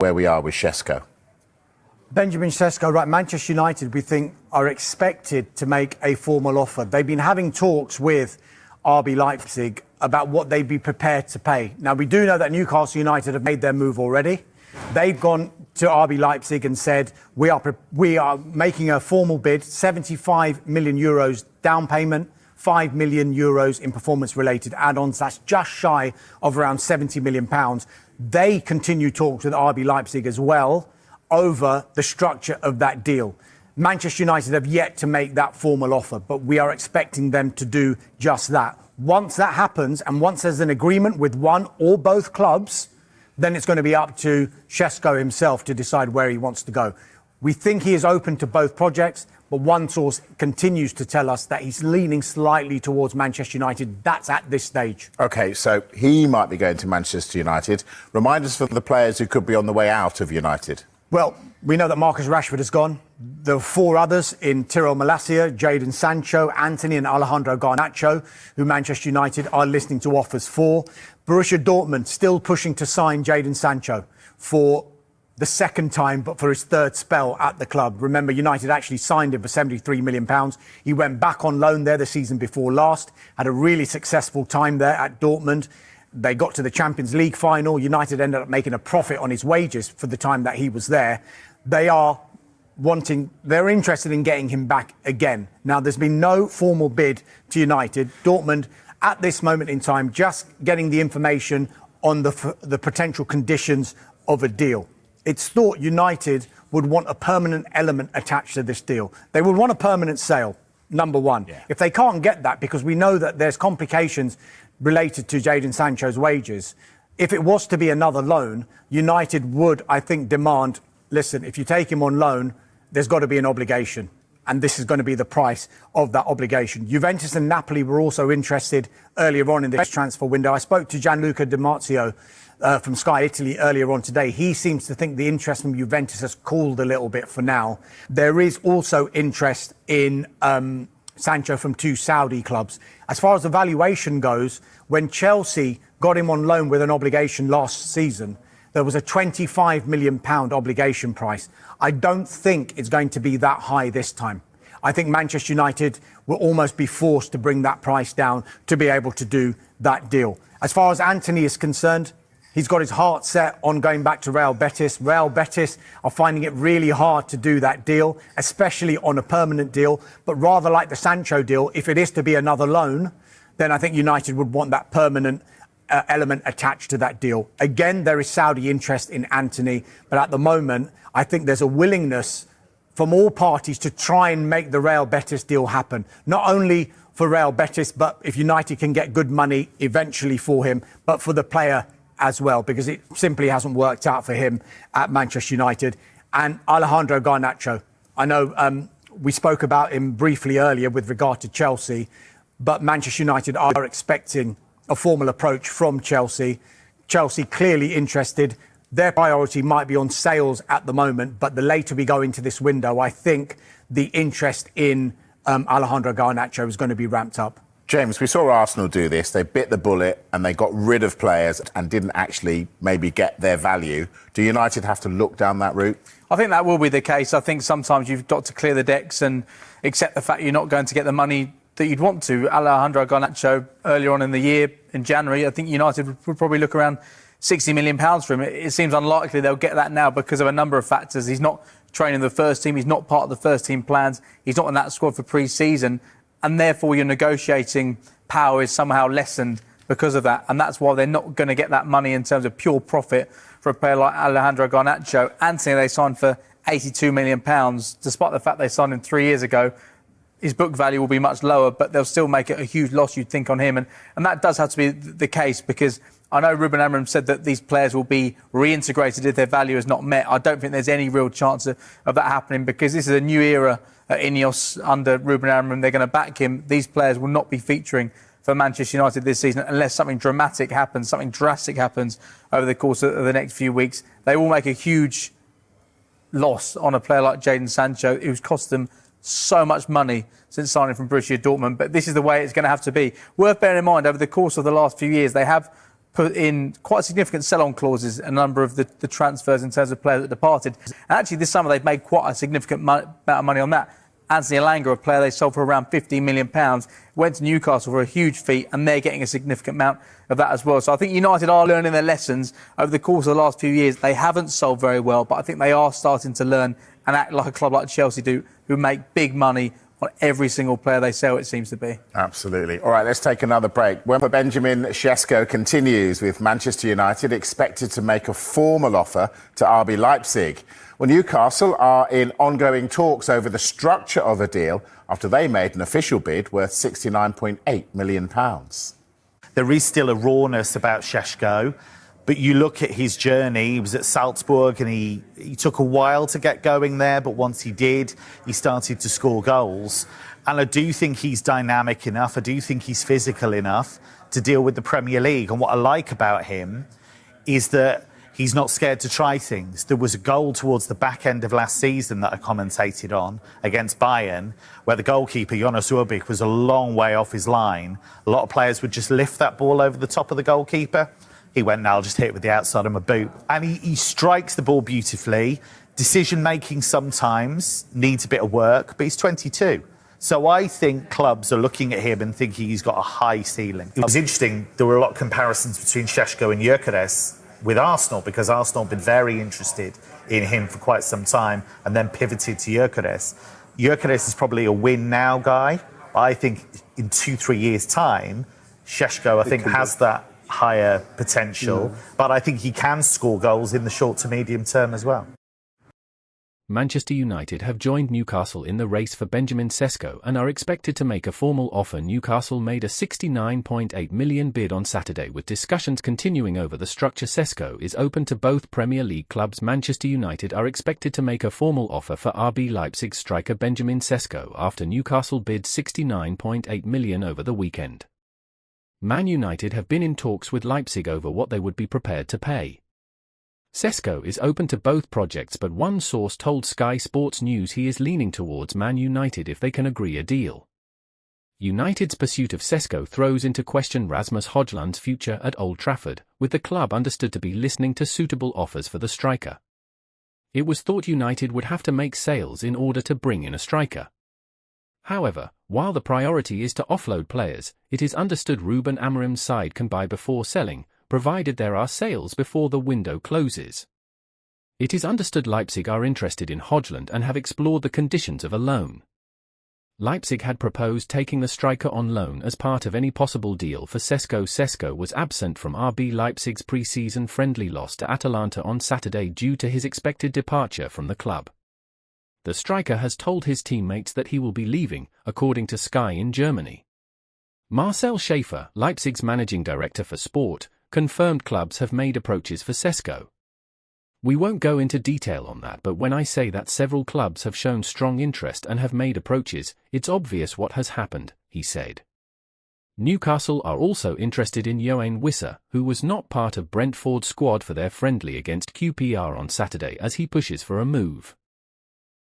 where we are with Sesko? Benjamin Sesko, right, Manchester United, we think, are expected to make a formal offer. They've been having talks with RB Leipzig about what they'd be prepared to pay. Now, we do know that Newcastle United have made their move already. They've gone to RB Leipzig and said, we are making a formal bid, 75 million euros down payment, 5 million euros in performance-related add-ons. That's just shy of around 70 million pounds. They continue talks with RB Leipzig as well over the structure of that deal. Manchester United have yet to make that formal offer, but we are expecting them to do just that. Once that happens, and once there's an agreement with one or both clubs, then it's going to be up to Sesko himself to decide where he wants to go. We think he is open to both projects, but one source continues to tell us that he's leaning slightly towards Manchester United. That's at this stage. OK, so he might be going to Manchester United. Remind us of the players who could be on the way out of United. Well, we know that Marcus Rashford has gone. There are four others in Tyrell Malacia, Jadon Sancho, Anthony and Alejandro Garnacho, who Manchester United are listening to offers for. Borussia Dortmund still pushing to sign Jadon Sancho for the second time, but for his third spell at the club. Remember, United actually signed him for £73 million. He went back on loan there the season before last, had a really successful time there at Dortmund. They got to the Champions League final. United ended up making a profit on his wages for the time that he was there. They're interested in getting him back again. Now, there's been no formal bid to United. Dortmund, at this moment in time, just getting the information on the potential conditions of a deal. It's thought United would want a permanent element attached to this deal. They would want a permanent sale, number one. Yeah. If they can't get that, because we know that there's complications related to Jadon Sancho's wages, if it was to be another loan, United would, I think, demand, listen, if you take him on loan, there's got to be an obligation. And this is going to be the price of that obligation. Juventus and Napoli were also interested earlier on in this transfer window. I spoke to Gianluca Di Marzio from Sky Italy earlier on today. He seems to think the interest from Juventus has cooled a little bit for now. There is also interest in Sancho from two Saudi clubs. As far as the valuation goes, when Chelsea got him on loan with an obligation last season, there was a £25 million obligation price. I don't think it's going to be that high this time. I think Manchester United will almost be forced to bring that price down to be able to do that deal. As far as Anthony is concerned, he's got his heart set on going back to Real Betis. Real Betis are finding it really hard to do that deal, especially on a permanent deal. But rather like the Sancho deal, if it is to be another loan, then I think United would want that permanent element attached to that deal. Again, there is Saudi interest in Anthony, but at the moment, I think there's a willingness from all parties to try and make the Real Betis deal happen. Not only for Real Betis, but if United can get good money eventually for him, but for the player as well, because it simply hasn't worked out for him at Manchester United. And Alejandro Garnacho, I know we spoke about him briefly earlier with regard to Chelsea, but Manchester United are expecting a formal approach from Chelsea. Chelsea clearly interested. Their priority might be on sales at the moment, but the later we go into this window, I think the interest in Alejandro Garnacho is going to be ramped up. James, we saw Arsenal do this. They bit the bullet and they got rid of players and didn't actually maybe get their value. Do United have to look down that route? I think that will be the case. I think sometimes you've got to clear the decks and accept the fact you're not going to get the money that you'd want to. Alejandro Garnacho, earlier on in the year, in January, I think United would probably look around £60 million for him. It seems unlikely they'll get that now because of a number of factors. He's not training the first team. He's not part of the first team plans. He's not in that squad for pre-season. And therefore, your negotiating power is somehow lessened because of that. And that's why they're not going to get that money in terms of pure profit for a player like Alejandro Garnacho. Anthony, they signed for £82 million, despite the fact they signed him 3 years ago. His book value will be much lower, but they'll still make it a huge loss, you'd think, on him. And that does have to be the case, because I know Ruben Amorim said that these players will be reintegrated if their value is not met. I don't think there's any real chance of that happening, because this is a new era at Ineos under Ruben Amorim. They're going to back him. These players will not be featuring for Manchester United this season unless something dramatic happens, something drastic happens over the course of the next few weeks. They will make a huge loss on a player like Jadon Sancho, who's cost them so much money since signing from Borussia Dortmund. But this is the way it's going to have to be. Worth bearing in mind, over the course of the last few years, they have put in quite significant sell-on clauses a number of the transfers in terms of players that departed. And actually, this summer they've made quite a significant amount of money on that. Anthony Elanga, a player they sold for around £15 million, went to Newcastle for a huge fee, and they're getting a significant amount of that as well. So I think United are learning their lessons over the course of the last few years. They haven't sold very well, but I think they are starting to learn and act like a club like Chelsea do, who make big money on every single player they sell, it seems to be. Absolutely. All right, let's take another break. When Benjamin Sesko continues with Manchester United expected to make a formal offer to RB Leipzig. Well, Newcastle are in ongoing talks over the structure of a deal after they made an official bid worth £69.8 million. There is still a rawness about Sesko, but you look at his journey. He was at Salzburg and he took a while to get going there, but once he did, he started to score goals. And I do think he's dynamic enough. I do think he's physical enough to deal with the Premier League. And what I like about him is that he's not scared to try things. There was a goal towards the back end of last season that I commentated on against Bayern, where the goalkeeper, Jonas Urbich, was a long way off his line. A lot of players would just lift that ball over the top of the goalkeeper. He went, no, I'll just hit it with the outside of my boot. And he strikes the ball beautifully. Decision-making sometimes needs a bit of work, but he's 22. So I think clubs are looking at him and thinking he's got a high ceiling. It was interesting, there were a lot of comparisons between Sesko and Gyökeres with Arsenal, because Arsenal have been very interested in him for quite some time and then pivoted to Gyökeres. Gyökeres is probably a win now guy. I think in 2-3 years' time, Sesko, I think, has that higher potential, but I think he can score goals in the short to medium term as well. Manchester United have joined Newcastle in the race for Benjamin Sesko and are expected to make a formal offer. Newcastle made a £69.8 million bid on Saturday, with discussions continuing over the structure. Sesko is open to both Premier League clubs. Manchester United are expected to make a formal offer for RB Leipzig striker Benjamin Sesko after Newcastle bid £69.8 million over the weekend. Man United have been in talks with Leipzig over what they would be prepared to pay. Sesko is open to both projects, but one source told Sky Sports News he is leaning towards Man United if they can agree a deal. United's pursuit of Sesko throws into question Rasmus Højlund's future at Old Trafford, with the club understood to be listening to suitable offers for the striker. It was thought United would have to make sales in order to bring in a striker. However, while the priority is to offload players, it is understood Ruben Amorim's side can buy before selling, provided there are sales before the window closes. It is understood Leipzig are interested in Højlund and have explored the conditions of a loan. Leipzig had proposed taking the striker on loan as part of any possible deal for Sesko. Sesko was absent from RB Leipzig's pre-season friendly loss to Atalanta on Saturday due to his expected departure from the club. The striker has told his teammates that he will be leaving, according to Sky in Germany. Marcel Schäfer, Leipzig's managing director for sport, confirmed clubs have made approaches for Sesko. We won't go into detail on that, but when I say that several clubs have shown strong interest and have made approaches, it's obvious what has happened, he said. Newcastle are also interested in Yoane Wissa, who was not part of Brentford's squad for their friendly against QPR on Saturday, as he pushes for a move.